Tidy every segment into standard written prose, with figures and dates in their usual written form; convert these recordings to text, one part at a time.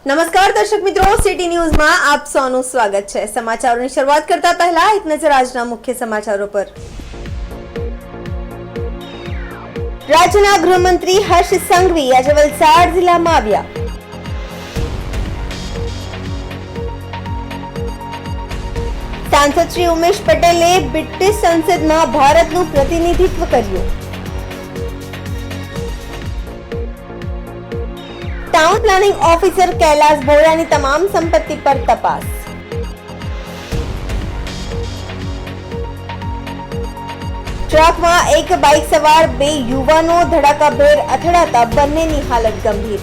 નમસ્કાર દર્શક મિત્રો, સિટી ન્યૂઝમાં આપ સૌનું સ્વાગત છે। સમાચારોની શરૂઆત કરતા પહેલા એક નજર આજના મુખ્ય સમાચારો પર। રાજ્યના ગૃહમંત્રી હર્ષ સંઘવી આજે વલસાડ જિલ્લામાં આવ્યા। સાંસદ શ્રી ઉમેશ પટેલે બ્રિટિશ સંસદમાં ભારતનું પ્રતિનિધિત્વ કર્યું। टाउन प्लानिंग ऑफिसर कैलाश भोरानी तमाम संपत्ति पर तपास। ट्रक में एक बाइक सवार बे युवानो धड़ाकाभेर અથડાતા બંનેની હાલત ગંભીર।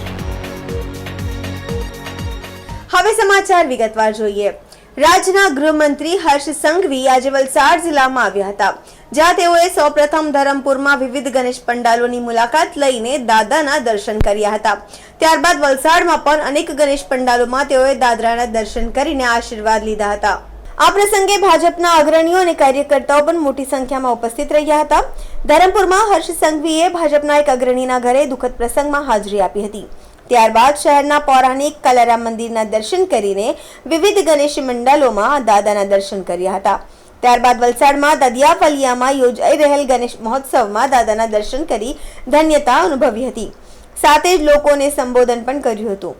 હવે સમાચાર વિગતવાર જોઈએ। રાજ્યના ગૃહમંત્રી હર્ષ સંઘવી આજે વલસાડ જિલ્લામાં આવ્યા હતા, જ્યાં તેઓએ સૌપ્રથમ ધરમપુરમાં વિવિધ ગણેશ પંડાલોની મુલાકાત લઈને દાદાના દર્શન કર્યા હતા। ત્યારબાદ વલસાડમાં પણ અનેક ગણેશ પંડાલોમાં તેઓએ દાદરાના દર્શન કરીને આશીર્વાદ લીધા હતા। આ પ્રસંગે ભાજપના અગ્રણીઓ અને કાર્યકર્તાઓ પણ મોટી સંખ્યામાં ઉપસ્થિત રહ્યા હતા। ધરમપુરમાં હર્ષ સંઘવીએ ભાજપના એક અગ્રણીના ઘરે દુઃખદ પ્રસંગમાં હાજરી આપી હતી। ત્યારબાદ શહેરના પૌરાણિક કલારામ મંદિરના દર્શન કરીને વિવિધ ગણેશ મંડળોમાં દાદાના દર્શન કર્યા હતા। ત્યારબાદ વલસાડમાં દદિયાફલિયામાં યોજાઈ રહેલ ગણેશ મહોત્સવમાં દાદાના દર્શન કરી ધન્યતા અનુભવી હતી, સાથે જ લોકોને સંબોધન પણ કર્યું હતું।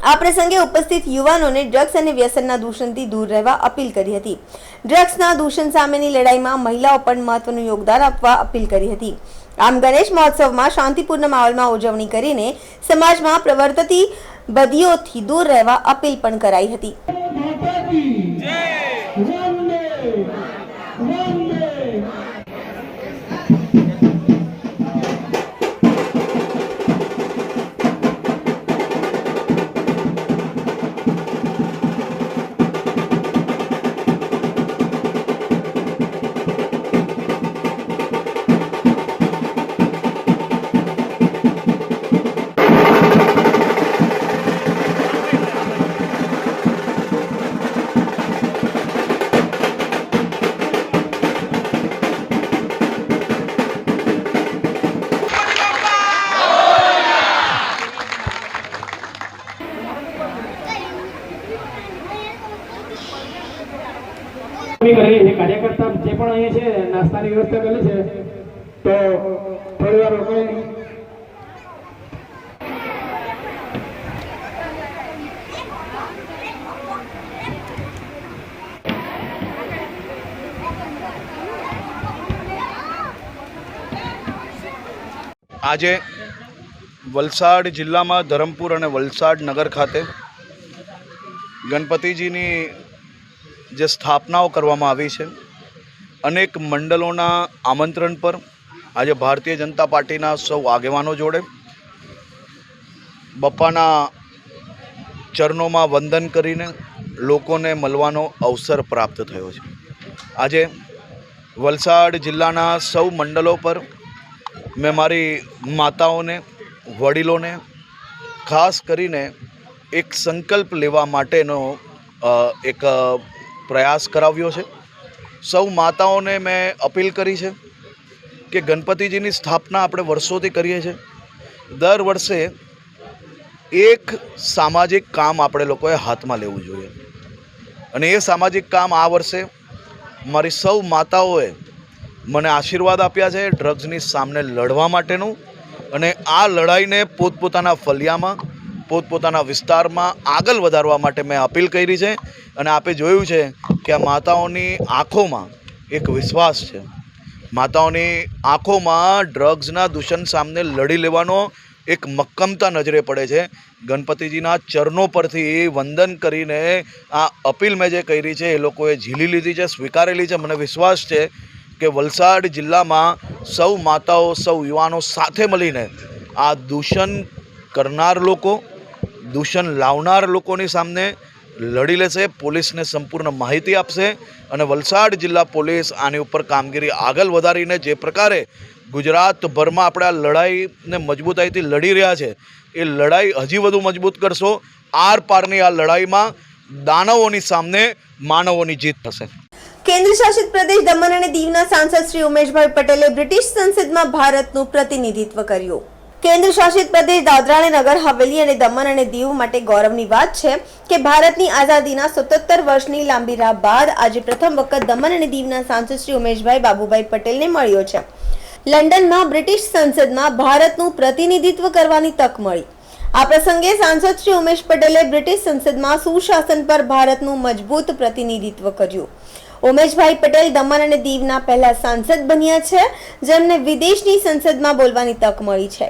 આ પ્રસંગે ઉપસ્થિત યુવાનોને ડ્રગ્સ અને વ્યસનના દૂષણથી દૂર રહેવા અપીલ કરી હતી। ડ્રગ્સના દૂષણ સામેની લડાઈમાં મહિલાઓ પણ મહત્વનું યોગદાન આપવા અપીલ કરી હતી। આમ ગણેશ મહોત્સવમાં શાંતિપૂર્ણ માહોલમાં ઉજવણી કરીને સમાજમાં પ્રવર્તતી બદીઓથી દૂર રહેવા અપીલ પણ કરાઈ હતી। કાર્યકર્તા જે પણ અહીંયા છે નાસ્તાની વ્યવસ્થા કરી છે, તો થોડી વાર રોકાઈ। આજે વલસાડ જિલ્લામાં ધરમપુર અને વલસાડ નગર ખાતે ગણપતિજીની જે સ્થાપનાઓ કરવામાં આવી છે, અનેક મંડળોના આમંત્રણ પર આજે ભારતીય જનતા પાર્ટીના સૌ આગેવાનો જોડે બપ્પાના ચરણોમાં વંદન કરીને લોકોને મળવાનો અવસર પ્રાપ્ત થયો છે। આજે વલસાડ જિલ્લાના સૌ મંડળો પર મેં મારી માતાઓને, વડીલોને ખાસ કરીને એક સંકલ્પ લેવા માટેનો એક પ્રયાસ કરાવ્યો છે। સૌ માતાઓને મેં અપીલ કરી છે કે ગણપતિજીની સ્થાપના આપણે વર્ષોથી કરીએ છીએ, દર વર્ષે એક સામાજિક કામ આપણે લોકોએ હાથમાં લેવું જોઈએ, અને એ સામાજિક કામ આ વર્ષે મારી સૌ માતાઓએ મને આશીર્વાદ આપ્યા છે ડ્રગ્સની સામે લડવા માટેનું, અને આ લડાઈને પોતપોતાના ફલિયામાં, પોતપોતાના વિસ્તારમાં આગળ વધારવા માટે મેં અપીલ કરી છે। અને આપે જોયું છે કે આ માતાઓની આંખોમાં એક વિશ્વાસ છે, માતાઓની આંખોમાં ડ્રગ્સના દૂષણ સામે લડી લેવાનો એક મક્કમતા નજરે પડે છે। ગણપતિજીના ચરણો પરથી વંદન કરીને આ અપીલ મેં જે કરી છે એ લોકોએ ઝીલી લીધી છે, સ્વીકારેલી છે। મને વિશ્વાસ છે કે વલસાડ જિલ્લામાં સૌ માતાઓ, સૌ યુવાનો સાથે મળીને આ દૂષણ કરનાર લોકો, દૂષણ લાવનાર લોકોની સામે લડી લેશે, પોલીસને સંપૂર્ણ માહિતી આપશે, અને વલસાડ જિલ્લા પોલીસ આની ઉપર કામગીરી આગળ વધારીને જે પ્રકારે ગુજરાતભરમાં આપણે આ લડાઈને મજબૂતાઈથી લડી રહ્યા છે એ લડાઈ હજી વધુ મજબૂત કરશો। આર પારની આ લડાઈમાં દાનવોની સામે માનવોની જીત થશે। કેન્દ્ર શાસિત પ્રદેશ દમણ અને દીવના સાંસદ શ્રી ઉમેશભાઈ પટેલે બ્રિટિશ સંસદમાં ભારતનું પ્રતિનિધિત્વ કર્યું। કેન્દ્ર શાસિત પ્રદેશ દાદરા અને નગર હવેલી અને દમણ અને દીવ માટે ગૌરવની વાત છે કે ભારતની આઝાદીના 77 વર્ષની લાંબી રાહ બાદ આજે પ્રથમ વખત દમણ અને દીવના સાંસદ શ્રી ઉમેશભાઈ બાબુભાઈ પટેલને મળ્યો છે. લંડનમાં બ્રિટિશ સંસદમાં ભારતનું પ્રતિનિધિત્વ કરવાની તક મળી. આ પ્રસંગે સાંસદ શ્રી ઉમેશ પટેલે બ્રિટિશ સંસદમાં સુશાસન પર ભારતનું મજબૂત પ્રતિનિધિત્વ કર્યું. ઉમેશભાઈ પટેલ દમણ અને દીવના પહેલા સાંસદ બન્યા છે જેમને વિદેશની સંસદમાં બોલવાની તક મળી છે.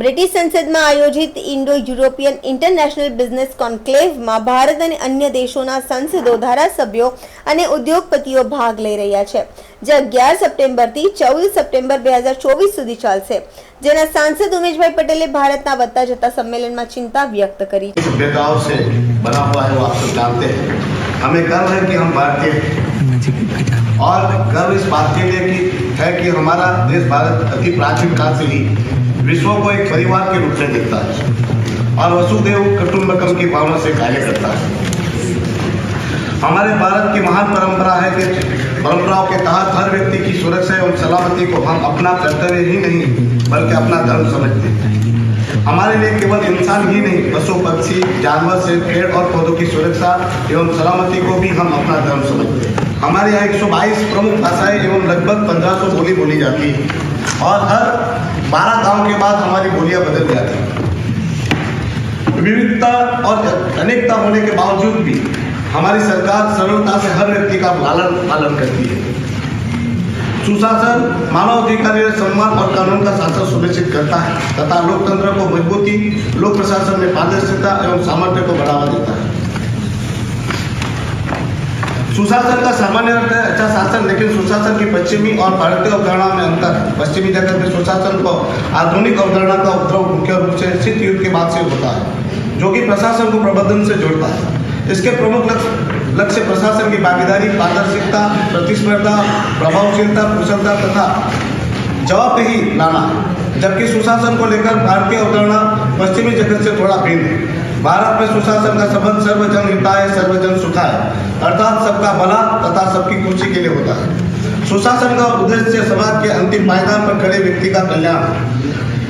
બ્રિટિશ સંસદમાં આયોજિત ઇન્ડો યુરોપિયન ઇન્ટરનેશનલ બિઝનેસ કોન્ક્લેવમાં ભારત અને અન્ય દેશોના સંસદો, ધારાસભ્યો અને ઉદ્યોગપતિઓ ભાગ લઈ રહ્યા છે, જે 11 સપ્ટેમ્બરથી 14 સપ્ટેમ્બર 2024 સુધી ચાલશે. જેના સાંસદ ઉમેશભાઈ પટેલે ભારતના વધતા જતા સંમેલનમાં ચિંતા વ્યક્ત કરી. सभ्यताओं से बना हुआ है वो आप सब जानते हैं. हमें गर्व है कि हम भारतीय हैं और गर्व इस बात के लिए है कि हमारा देश भारत अति प्राचीन काल से ही विश्व को एक परिवार के रूप में देखता है और वसुदेव कुटुंबकम की भावना से कार्य करता है. हमारे भारत की महान परंपरा है कि परंपराओं के तहत हर व्यक्ति की सुरक्षा एवं सलामती को हम अपना कर्तव्य ही नहीं बल्कि अपना धर्म समझते हैं. हमारे लिए केवल इंसान ही नहीं, पशु पक्षी जानवर से पेड़ और पौधों की सुरक्षा एवं सलामती को भी हम अपना धर्म समझते हैं. हमारे यहाँ 122 प्रमुख भाषाएं एवं लगभग 1500 बोली बोली जाती है और हर 12 गांव के बाद हमारी बोलियां बदल जाती हैं. विविधता और अनेकता होने के बावजूद भी हमारी सरकार सरलता से हर व्यक्ति का लालन पालन करती है. सुशासन मानवाधिकारों सम्मान और कानून का शासन सुनिश्चित करता है तथा लोकतंत्र को मजबूती, लोक प्रशासन में पारदर्शिता एवं सामर्थ्य को बढ़ावा देता है. सुशासन का सामान्य अर्थ है अच्छा शासन, लेकिन सुशासन की पश्चिमी और भारतीय अवधारणा में अंतर है. पश्चिमी जगत में सुशासन को आधुनिक अवधारणा का उपद्रव मुख्य रूप से शीत युद्ध के बाद से होता है, जो कि प्रशासन को प्रबंधन से जोड़ता है. इसके प्रमुख लक्ष्य प्रशासन की भागीदारी, पारदर्शिता, प्रतिस्पर्धा, प्रभावशीलता, कुशलता तथा जवाबदेही लाना है. जबकि सुशासन को लेकर भारतीय अवधारणा पश्चिमी जगत से थोड़ा भिन्न है. भारत में सुशासन का संबंध सर्वजन हिताय सर्वजन सुखाय अर्थात सबका भला तथा सबकी खुशी के लिए होता है. सुशासन का उद्देश्य समाज के अंतिम पायदान पर खड़े व्यक्ति का कल्याण है.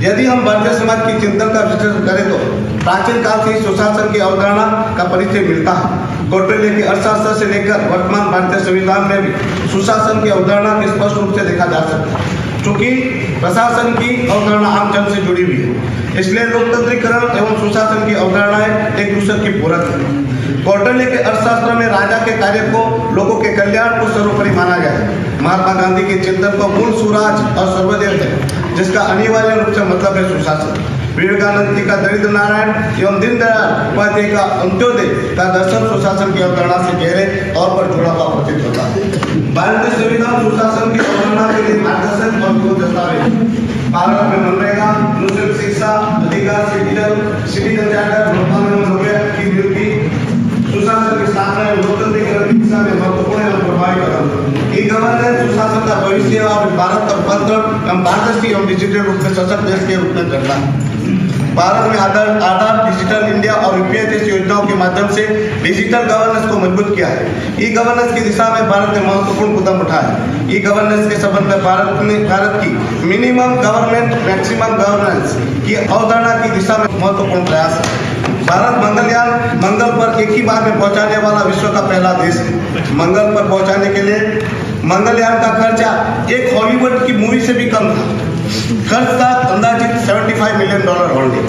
यदि हम भारतीय समाज की चिंतन का विश्लेषण करें तो प्राचीन काल से ही सुशासन की अवधारणा का परिचय मिलता है. कौटिल्य के अर्थशास्त्र से लेकर वर्तमान भारतीय संविधान में भी सुशासन की अवधारणा को स्पष्ट रूप से देखा जा सकता है. चूंकि प्रशासन की अवधारणा आम जन से जुड़ी हुई है, इसलिए लोकतंत्रीकरण एवं सुशासन की अवधारणाएं एक दूसरे की पूरक है. कौटिल्य के अर्थशास्त्र में राजा के कार्य को लोगों के कल्याण को सर्वोपरि माना गया है. महात्मा गांधी के चिंतन को मूल सुराज और सर्वदेव है, जिसका अनिवार्य रूप से मतलब है सुशासन. विवेकानंद जी का दरिद्र नारायण एवं दीनदयाल उपाध्याय का अंत्योदय का दर्शन सुशासन की अवधारणा से गहरे तौर पर जुड़ा हुआ प्रतीत होता है. भारतीय संविधान सुशासन की अवधारणा के लिए मार्गदर्शक और विरोध दस्तावेज. भारत में मनरेगा, मुस्लिम शिक्षा अधिकार, सिटीजन चार्टर, की नियुक्ति, सुशासन की स्थापना एवं लोकतंत्रीकरण की दिशा में महत्वपूर्ण एवं प्रभावी कदम. ई गवर्नेंस सुशासन का भविष्य और भारत का तंत्र एवं पारदर्शी एवं डिजिटल रूप में सशक्त देश के रूप में करता है. भारत में आधार डिजिटल इंडिया और यूपीआई जैसी योजनाओं के माध्यम से डिजिटल गवर्नेंस को मजबूत किया है. ई गवर्नेंस की दिशा में भारत ने महत्वपूर्ण कदम उठाया है. ई गवर्नेंस के संबंध में भारत की मिनिमम गवर्नमेंट मैक्सिमम गवर्नेंस की अवधारणा की दिशा में महत्वपूर्ण प्रयास है. भारत मंगल पर एक ही बार में पहुंचाने वाला विश्व का पहला देश है. मंगल पर पहुंचाने के लिए मंगलयान का खर्चा एक हॉलीवुड की मूवी से भी कम था. खर्च था अंदाजित $75 मिलियन ओनली.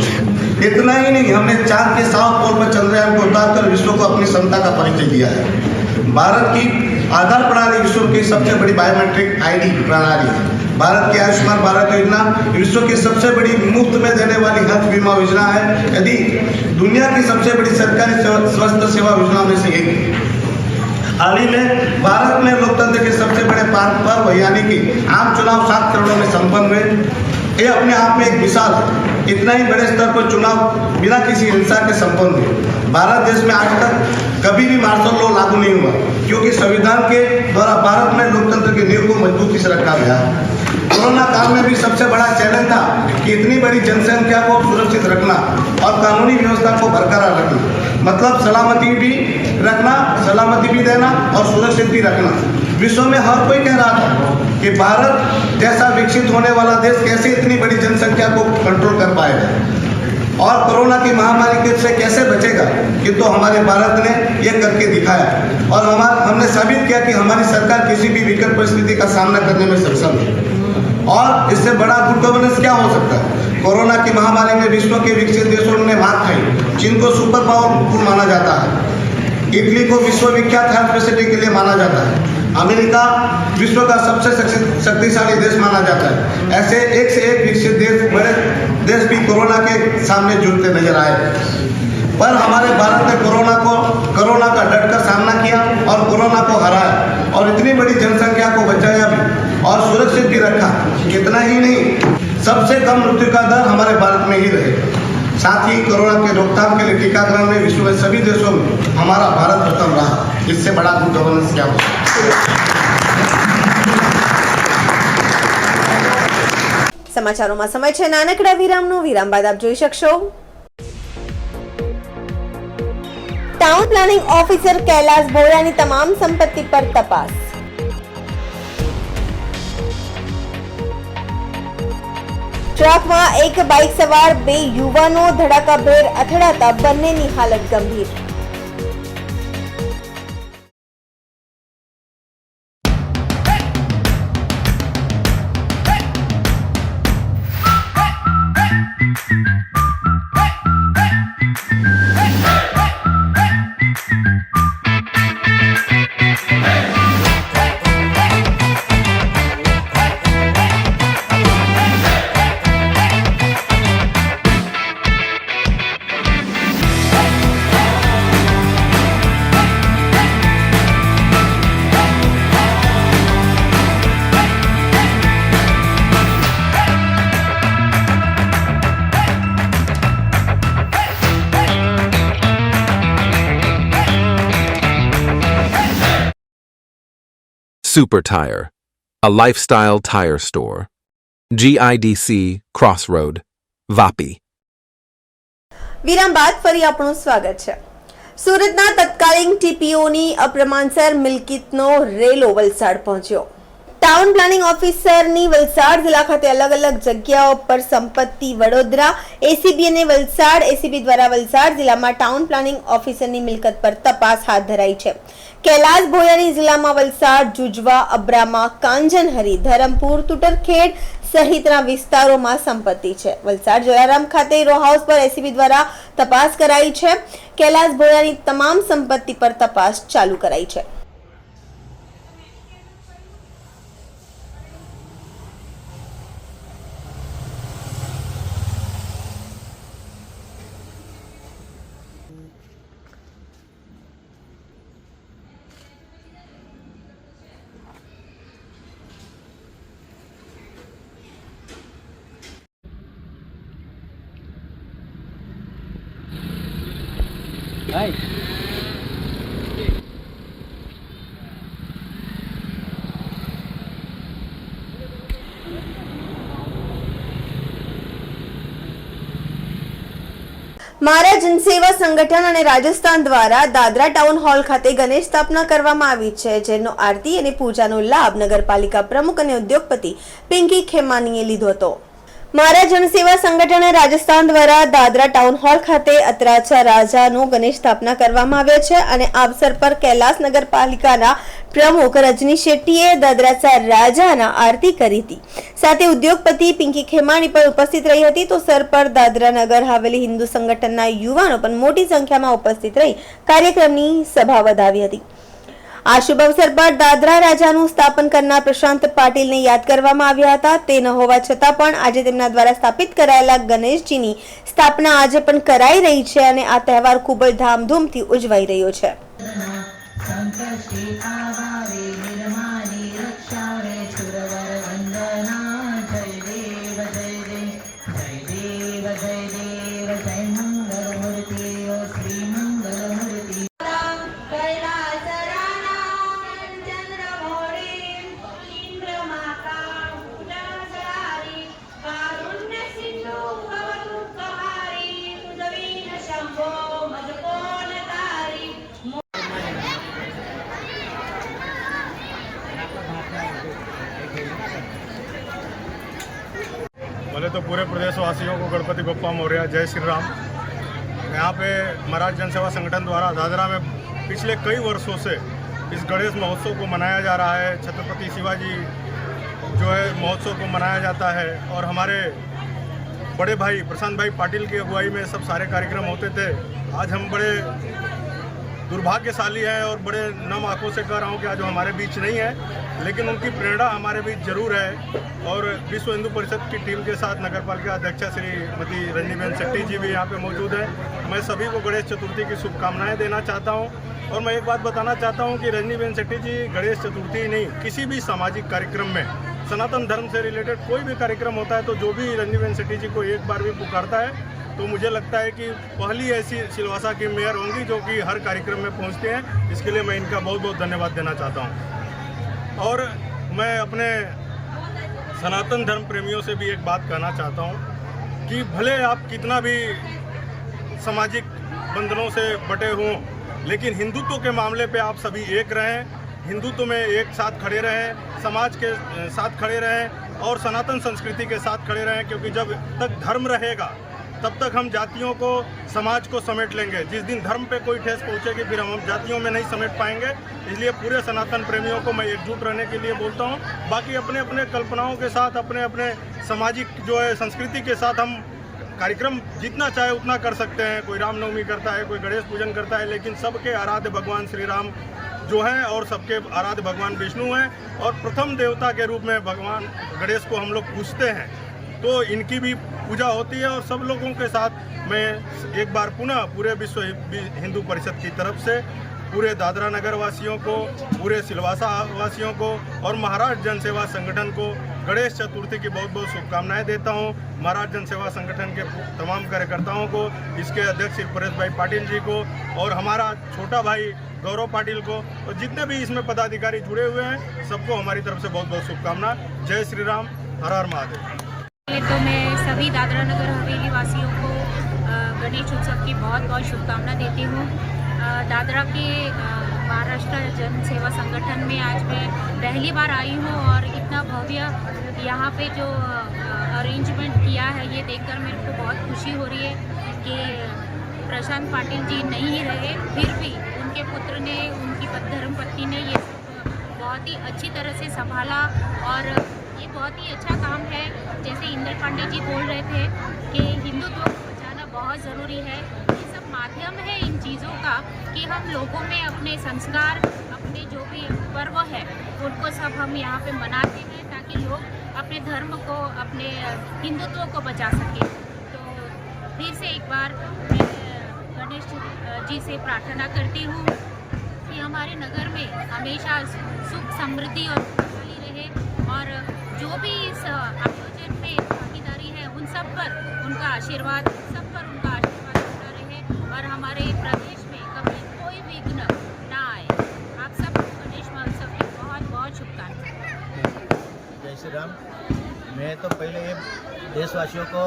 इतना ही नहीं, हमने चांद के साउथ पोल पर चंद्रयान को उतारकर विश्व को अपनी क्षमता का परिचय दिया है. भारत की आधार प्रणाली विश्व की सबसे बड़ी बायोमेट्रिक आईडी प्रणाली है. भारत की आयुष्मान भारत योजना विश्व की सबसे बड़ी मुफ्त में देने वाली हेल्थ बीमा योजना है. यदि दुनिया की सबसे बड़ी सरकारी स्वास्थ्य सेवा योजना में से एक है. हाल ही में भारत में लोकतंत्र के सबसे बड़े पर्व यानी कि आम चुनाव 7 चरणों में संपन्न हुए. ये अपने आप में एक मिसाल है. इतना ही बड़े स्तर पर चुनाव बिना किसी हिंसा के संपन्न हुए. भारत देश में आज तक कभी भी मार्शल लॉ लागू नहीं हुआ, क्योंकि संविधान के द्वारा भारत में लोकतंत्र की नींव को मजबूती से रखा गया. कोरोना काल में भी सबसे बड़ा चैलेंज था कि इतनी बड़ी जनसंख्या को सुरक्षित रखना और कानूनी व्यवस्था को बरकरार रखना, मतलब सलामती भी देना और सुरक्षित भी रखना. विश्व में हर कोई कह रहा था कि भारत जैसा विकसित होने वाला देश कैसे इतनी बड़ी जनसंख्या को कंट्रोल कर पाएगा और कोरोना की महामारी के से कैसे बचेगा, किंतु हमारे भारत ने ये करके दिखाया और हमने साबित किया कि हमारी सरकार किसी भी विकट परिस्थिति का सामना करने में सक्षम है। और इससे बड़ा गुड गवर्नेंस क्या हो सकता है। कोरोना की महामारी में विश्व के विकसित देशों ने मात खाई। चीन को सुपर पावर माना जाता है, इटली को विश्वविख्यात हेल्थ सिटी के लिए माना जाता है, अमेरिका विश्व का सबसे शक्तिशाली देश माना जाता है। ऐसे एक से एक विकसित देश, बड़े देश भी कोरोना के सामने जूझते नजर आए, पर हमारे भारत ने कोरोना का डटकर सामना किया और कोरोना को हराया और इतनी बड़ी जनसंख्या को बचाया भी और सुरक्षित भी रखा। इतना ही नहीं, सबसे कम मृत्यु का दर हमारे भारत में ही रहे। साथ ही कोरोना के रोकथाम के लिए टीकाकरण में विश्व में सभी देशों में हमारा भारत प्रथम रहा। इससे बड़ा गुड गवर्नेंस क्या हो सकता है। સમાચારોમાં સમય છે નાનકડા વિરામનો. વિરામ બાદ આપ જોઈ શકશો ટાઉન પ્લાનિંગ ઓફિસર કૈલાસ ભોળાની તમામ સંપત્તિ પર તપાસ. ટ્રકમાં એક બાઇક સવાર 2 યુવાનો ધડાકાભેર અથડાતા બંનેની હાલત ગંભીર. Super Tire, a lifestyle tire store. GIDC Crossroad, Vapi. વિરામ બાદ ફરી આપણું સ્વાગત છે. સુરતના તત્કાલીન ટીપીઓની અપ્રમાણસર મિલકતનો રેલો વલસાડ પહોંચ્યો. ટાઉન પ્લાનિંગ ઓફિસરની વલસાડ જિલ્લા ખાતે અલગ અલગ જગ્યાઓ પર સંપત્તિ વડોદરા એસીબી અને વલસાડ એસીબી દ્વારા વલસાડ જિલ્લામાં ટાઉન પ્લાનિંગ ઓફિસરની મિલકત પર તપાસ હાથ ધરાઈ છે. કૈલાસ ભોયાની જિલ્લામાં વલસાડ, જુજવા, અબ્રામા, કાંજનહરી, ધરમપુર, તુટરખેડ સહિતના વિસ્તારોમાં સંપત્તિ છે. વલસાડ જલારામ ખાતે રો હાઉસ પર એસીબી દ્વારા તપાસ કરાઈ છે. કૈલાસ ભોયાની તમામ સંપત્તિ પર તપાસ ચાલુ કરાઈ છે. મારા જનસેવા સંગઠન અને રાજસ્થાન દ્વારા દાદરા ટાઉન હોલ ખાતે ગણેશ સ્થાપના કરવામાં આવી છે, જેનો આરતી અને પૂજાનો લાભ નગરપાલિકા પ્રમુખ અને ઉદ્યોગપતિ પિંકી ખેમાનીએ લીધો હતો. મારા જનસેવા સંગઠન રાજસ્થાન દ્વારા દાદરા ટાઉન હોલ ખાતે અત્રાચા રાજાનો ગણેશ સ્થાપના કરવામાં આવ્યો છે અને આ અવસર પર કૈલાસ નગરપાલિકાના પ્રમુખ રજની શેટ્ટીએ દાદરાચા રાજાના આરતી કરી હતી. સાથે ઉદ્યોગપતિ પિંકી ખેમાણી પણ ઉપસ્થિત રહી હતી. તો સર પર દાદરા નગર હવેલી હિન્દુ સંગઠનના યુવાનો પણ મોટી સંખ્યામાં ઉપસ્થિત રહી કાર્યક્રમની સભા વધાવી હતી. આ શુભ અવસર પર દાદરા રાજાનું સ્થાપન કરનાર પ્રશાંત પાટીલને યાદ કરવામાં આવ્યા હતા. તે ન હોવા છતાં પણ આજે તેમના દ્વારા સ્થાપિત કરાયેલા ગણેશજીની સ્થાપના આજે પણ કરાઈ રહી છે અને આ તહેવાર ખૂબ જ ધામધૂમથી ઉજવાઈ રહ્યો છે. देशवासियों को गणपति बप्पा मौर्य, जय श्री राम। यहाँ पे महाराज जनसेवा संगठन द्वारा दादरा में पिछले कई वर्षों से इस गणेश महोत्सव को मनाया जा रहा है। छत्रपति शिवाजी जो है महोत्सव को मनाया जाता है और हमारे बड़े भाई प्रशांत भाई पाटिल की अगुवाई में सब सारे कार्यक्रम होते थे। आज हम बड़े दुर्भाग्यशाली हैं और बड़े नम आंखों से कह रहा हूँ कि आज वो हमारे बीच नहीं है, लेकिन उनकी प्रेरणा हमारे बीच जरूर है। और विश्व हिंदू परिषद की टीम के साथ नगर पालिका अध्यक्षा श्रीमती रजनीबेन शेट्टी जी भी यहाँ पे मौजूद हैं। मैं सभी को गणेश चतुर्थी की शुभकामनाएं देना चाहता हूँ। और मैं एक बात बताना चाहता हूँ कि रजनीबेन शेट्टी जी गणेश चतुर्थी नहीं, किसी भी सामाजिक कार्यक्रम में सनातन धर्म से रिलेटेड कोई भी कार्यक्रम होता है तो जो भी रजनीबेन शेट्टी जी को एक बार भी पुकारता है तो मुझे लगता है कि पहली ऐसी सिलवासा की मेयर होंगी जो कि हर कार्यक्रम में पहुंचते हैं। इसके लिए मैं इनका बहुत बहुत धन्यवाद देना चाहता हूं। और मैं अपने सनातन धर्म प्रेमियों से भी एक बात कहना चाहता हूं कि भले आप कितना भी सामाजिक बंधनों से बटे हों, लेकिन हिंदुत्व के मामले पे आप सभी एक रहें, हिंदुत्व में एक साथ खड़े रहें, समाज के साथ खड़े रहें और सनातन संस्कृति के साथ खड़े रहें, क्योंकि जब तक धर्म रहेगा तब तक हम जातियों को, समाज को समेट लेंगे। जिस दिन धर्म पे कोई ठेस पहुंचेगी फिर हम जातियों में नहीं समेट पाएंगे। इसलिए पूरे सनातन प्रेमियों को मैं एकजुट रहने के लिए बोलता हूं। बाकी अपने अपने कल्पनाओं के साथ, अपने अपने सामाजिक जो है संस्कृति के साथ हम कार्यक्रम जितना चाहे उतना कर सकते हैं। कोई रामनवमी करता है, कोई गणेश पूजन करता है, लेकिन सबके आराध्य भगवान श्री राम जो हैं और सबके आराध्य भगवान विष्णु हैं और प्रथम देवता के रूप में भगवान गणेश को हम लोग पूजते हैं। तो इनकी भी पूजा होती है और सब लोगों के साथ मैं एक बार पुनः पूरे विश्व हिंदू परिषद की तरफ से पूरे दादरा नगर वासियों को, पूरे सिलवासा वासियों को और महाराज जनसेवा संगठन को गणेश चतुर्थी की बहुत बहुत शुभकामनाएं देता हूं। महाराज जनसेवा संगठन के तमाम कार्यकर्ताओं को, इसके अध्यक्ष श्री परेश भाई पाटिल जी को और हमारा छोटा भाई गौरव पाटिल को और जितने भी इसमें पदाधिकारी जुड़े हुए हैं सबको हमारी तरफ से बहुत बहुत शुभकामना। जय श्री राम, हर हर महादेव। तो मैं सभी दादरा नगर हवेली वासियों को गणेश उत्सव की बहुत बहुत शुभकामना देती हूँ। दादरा के महाराष्ट्र जन सेवा संगठन में आज मैं पहली बार आई हूँ और इतना भव्य यहाँ पे जो अरेंजमेंट किया है ये देखकर मेरे को बहुत खुशी हो रही है कि प्रशांत पाटिल जी नहीं रहे, फिर भी उनके पुत्र ने, उनकी धर्मपत्नी ने ये बहुत ही अच्छी तरह से संभाला और ये बहुत ही अच्छा काम है। जैसे इंद्र पांडे जी बोल रहे थे कि हिंदुत्व को बचाना बहुत ज़रूरी है। ये सब माध्यम है इन चीज़ों का कि हम लोगों में अपने संस्कार, अपने जो भी पर्व है उनको सब हम यहाँ पे मनाते हैं ताकि लोग अपने धर्म को, अपने हिंदुत्व को बचा सकें। तो फिर से एक बार मैं गणेश जी से प्रार्थना करती हूँ कि हमारे नगर में हमेशा सुख, समृद्धि और खुशहाली रहे और जो भी इस आयोजन में भागीदारी है उन सब पर उनका आशीर्वाद, बना रहे और हमारे प्रदेश में कभी कोई विघ्न ना आए। आप सब गणेश महोत्सव की बहुत बहुत शुभकामनाएं। जय श्री राम। मैं तो पहले ये देशवासियों को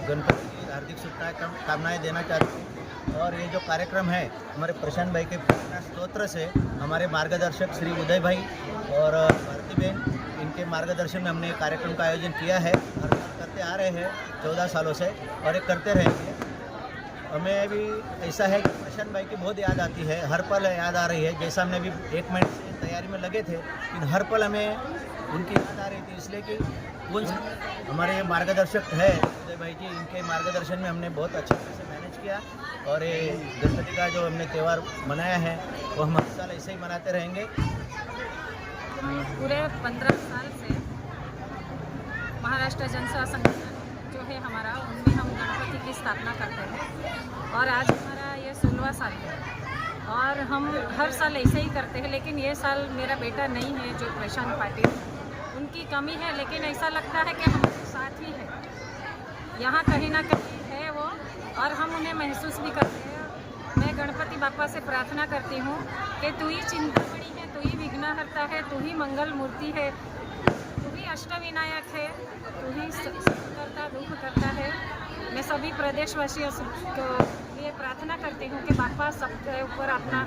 गणपति की हार्दिक शुभकामनाएं देना चाहता हूँ और ये जो कार्यक्रम है हमारे प्रशांत भाई के प्रेरणा स्तोत्र से हमारे मार्गदर्शक श्री उदय भाई और भारती बहन, इनके मार्गदर्शन में हमने कार्यक्रम का आयोजन किया है और करते आ रहे हैं 14 सालों से और ये करते रहेंगे। हमें भी ऐसा है कि प्रशांत भाई की बहुत याद आती है, हर पल याद आ रही है। जैसा हमने अभी 1 मिनट से तैयारी में लगे थे लेकिन हर पल हमें उनकी याद आ रही थी, इसलिए कि उन हमारे ये मार्गदर्शक है उदय भाई जी, इनके मार्गदर्शन में हमने बहुत अच्छे से मैनेज किया और ये गणपति का जो हमने त्यौहार मनाया है वो हम हर साल ऐसे ही मनाते रहेंगे। पूरे 15 साल से महाराष्ट्र जनसेवा संगठन जो है हमारा, उनमें हम गणपति की स्थापना करते हैं और आज हमारा ये 16वां साल है और हम हर साल ऐसे ही करते हैं। लेकिन ये साल मेरा बेटा नहीं है जो प्रशांत पाटिल, उनकी कमी है, लेकिन ऐसा लगता है कि हम साथ ही हैं, यहाँ कहीं ना कहीं है वो और हम उन्हें महसूस भी करते हैं। मैं गणपति बापा से प्रार्थना करती हूँ कि तू ही चिंतामणि है, तू ही विघ्नहर्ता है, तू ही मंगल मूर्ति है, तू ही अष्टविनायक है, तू ही करता दुख करता है। मैं सभी प्रदेशवासियों को लिए प्रार्थना करती हूँ कि बापा सबके ऊपर अपना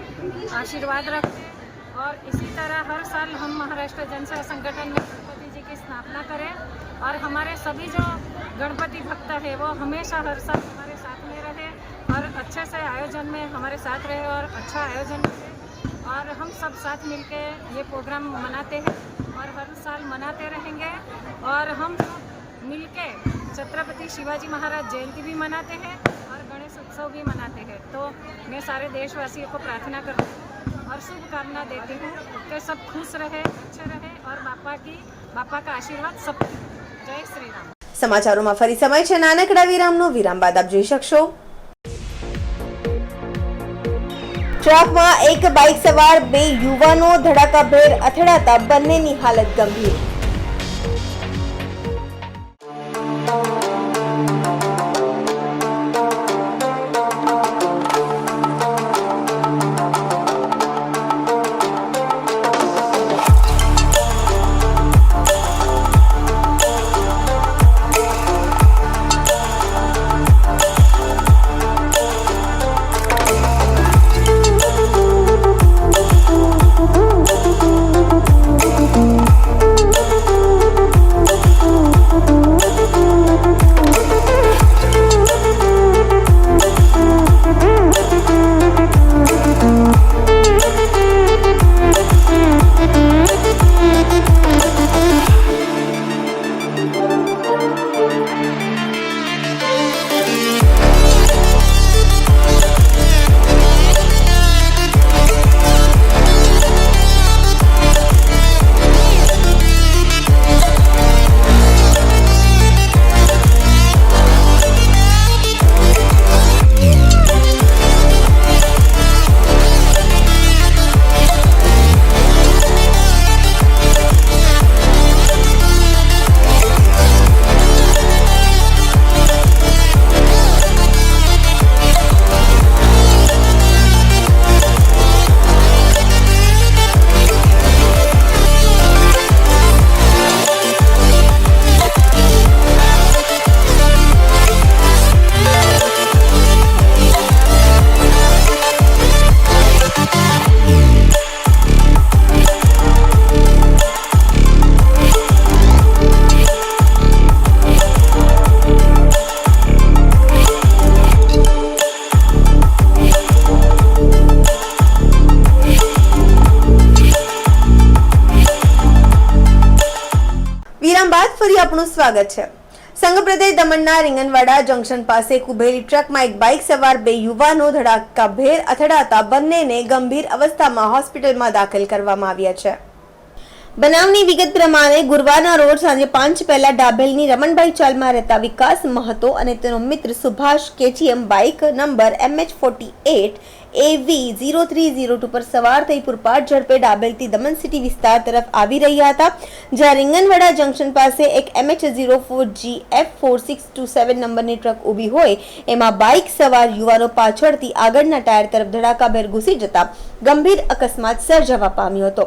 आशीर्वाद रखें और इसी तरह हर साल हम महाराष्ट्र जनसेवा संगठन में गणपति जी की स्थापना करें और हमारे सभी जो गणपति भक्त है वो हमेशा हर साल हमारे साथ में रहे और अच्छे से आयोजन में हमारे साथ रहे और अच्छा आयोजन करे और हम सब साथ मिलके ये प्रोग्राम मनाते हैं और हर साल मनाते रहेंगे और हम सब मिलके छत्रपति शिवाजी महाराज जयंती भी मनाते हैं और गणेश उत्सव भी मनाते हैं। तो मैं सारे देशवासियों को प्रार्थना करती हूँ और शुभकामना देती हूँ कि सब खुश रहे, अच्छे रहे और बापा का आशीर्वाद सब। जय श्री राम। સમાચારોમાં ફરી સમય છે નાનકડા વિરામનો. વિરામ બાદ આપ જોઈ શકશો ટ્રકમાં એક બાઇક સવાર 2 યુવાનો ધડાકાભેર અથડાતા બંનેની હાલત ગંભીર. ફરી આપનું સ્વાગત છે. સંઘપ્રદેશ દમણના રીંગણવાડા જંકશન પાસે કુબેરી ટ્રકમાં એક બાઇક સવાર 2 યુવાનો ધડાકાભેર અથડાતા બંનેને ગંભીર અવસ્થામાં હોસ્પિટલમાં દાખલ કરવામાં આવ્યા છે. બનાવની વિગત પ્રમાણે ગુરુવારના રોજ સાંજે 5 પહેલા ડાભેલની રમણભાઈ ચાલમાં રહેતા વિકાસ મહતો અને તેનો મિત્ર Subhash KTM bike number MH48 AV0302 પર સવાર થઈ પૂરપાટ ઝડપે ડાબેલથી દમણ સિટી વિસ્તાર તરફ આવી રહ્યા હતા, જ્યાં રીંગણવાડા જંકશન પાસે એક MH04GF4627 નંબરની ટ્રક ઊભી હોય એમાં બાઇક સવાર યુવાનો પાછળથી આગળના ટાયર તરફ ધડાકાભેર ઘૂસી જતા ગંભીર અકસ્માત સર્જાવા પામ્યો હતો,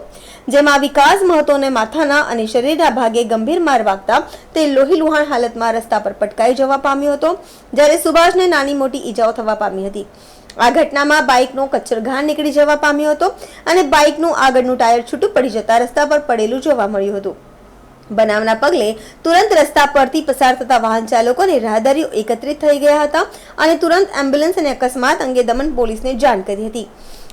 જેમાં વિકાસ મહતોને માથાના અને શરીરના ભાગે ગંભીર માર વાગતા તે લોહીલુહાણ હાલતમાં રસ્તા પર પટકાઈ જવા પામ્યો હતો, જ્યારે સુભાષને નાની મોટી ઈજાઓ થવા પામી હતી. આ ઘટનામાં બાઇકનો કચ્છરઘાણ નીકળી જવા પામ્યો હતો અને બાઇકનું આગળનું ટાયર છૂટું પડી જતા રસ્તા પર પડેલું જોવા મળ્યું હતું. બનાવના પગલે તુરંત રસ્તા પરથી પસાર થતા વાહન ચાલકો અને રાહદારીઓ એકત્રિત થઈ ગયા હતા અને તુરંત એમ્બ્યુલન્સ અને અકસ્માત અંગે દમણ પોલીસને જાણ કરી હતી.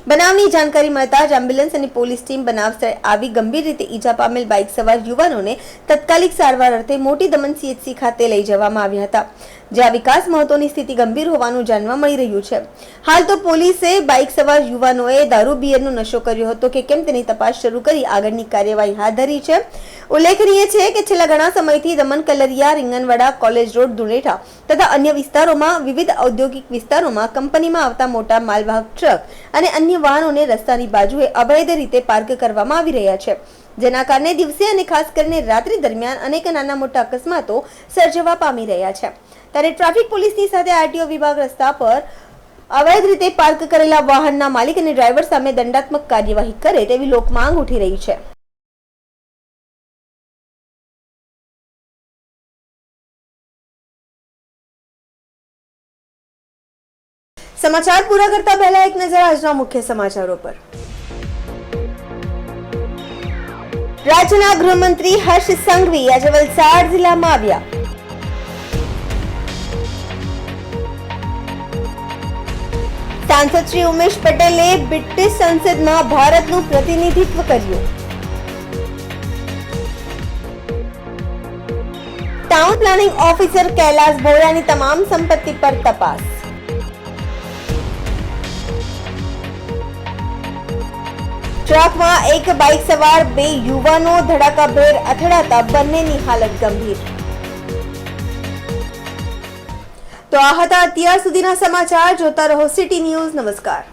બનાવની જાણકારી મળતા જ એમ્બ્યુલન્સ અને પોલીસ ટીમ બનાવ સ્થળે આવી ગંભીર રીતે ઈજા પામેલ બાઇક સવાર યુવાનોને તાત્કાલિક સારવાર અર્થે મોટી દમણ CHC ખાતે લઈ જવામાં આવ્યા હતા, જ્યાં વિકાસ મહતોની સ્થિતિ ગંભીર હોવાનું જાણવા મળી રહ્યું છે. હાલ તો પોલીસે બાઇક સવાર યુવાનોએ દારૂ બિયરનો નશો કર્યો હતો કે કેમ તેની તપાસ શરૂ કરી આગળની કાર્યવાહી હાથ ધરી છે. ઉલ્લેખનીય છે કે છેલ્લા ઘણા સમયથી દમણ કલરિયા, રીંગણવાડા, કોલેજ રોડ, ધુળેટા તથા અન્ય વિસ્તારોમાં વિવિધ ઔદ્યોગિક વિસ્તારોમાં કંપનીમાં આવતા મોટા માલવાહક ટ્રક અને અન્ય વાહનોને રસ્તાની બાજુએ અવૈધ રીતે પાર્ક કરવામાં આવી રહ્યા છે, જેના કારણે દિવસે અને ખાસ કરીને રાત્રિ દરમિયાન અનેક નાના મોટા અકસ્માતો સર્જવા પામી રહ્યા છે. ત્યારે ટ્રાફિક પોલીસની સાથે આરટીઓ વિભાગ રસ્તા પર અવૈધ રીતે પાર્ક કરેલા વાહનના માલિક અને ડ્રાઈવર સામે દંડાત્મક કાર્યવાહી કરે તેવી લોકમાંગ ઉઠી રહી છે. સમાચાર પૂરા કરતા પહેલા એક નજર આજના મુખ્ય સમાચારો પર. રાજ્યના ગૃહમંત્રી હર્ષ સંઘવી આજે વલસાડ જિલ્લામાં આવ્યા. સાંસદ શ્રી ઉમેશ પટેલે બ્રિટિશ સંસદમાં ભારતનું પ્રતિનિધિત્વ કર્યું. ટાઉન પ્લાનિંગ ઓફિસર કૈલાસ ભોળાની તમામ સંપત્તિ પર તપાસ. ટ્રકમાં એક બાઇક સવાર 2 યુવાનો ધડાકાભેર અથડાતા બંનેની હાલત ગંભીર. તો આ હતા અત્યાર સુધીના સમાચાર. જોતા રહો સિટી ન્યૂઝ. નમસ્કાર.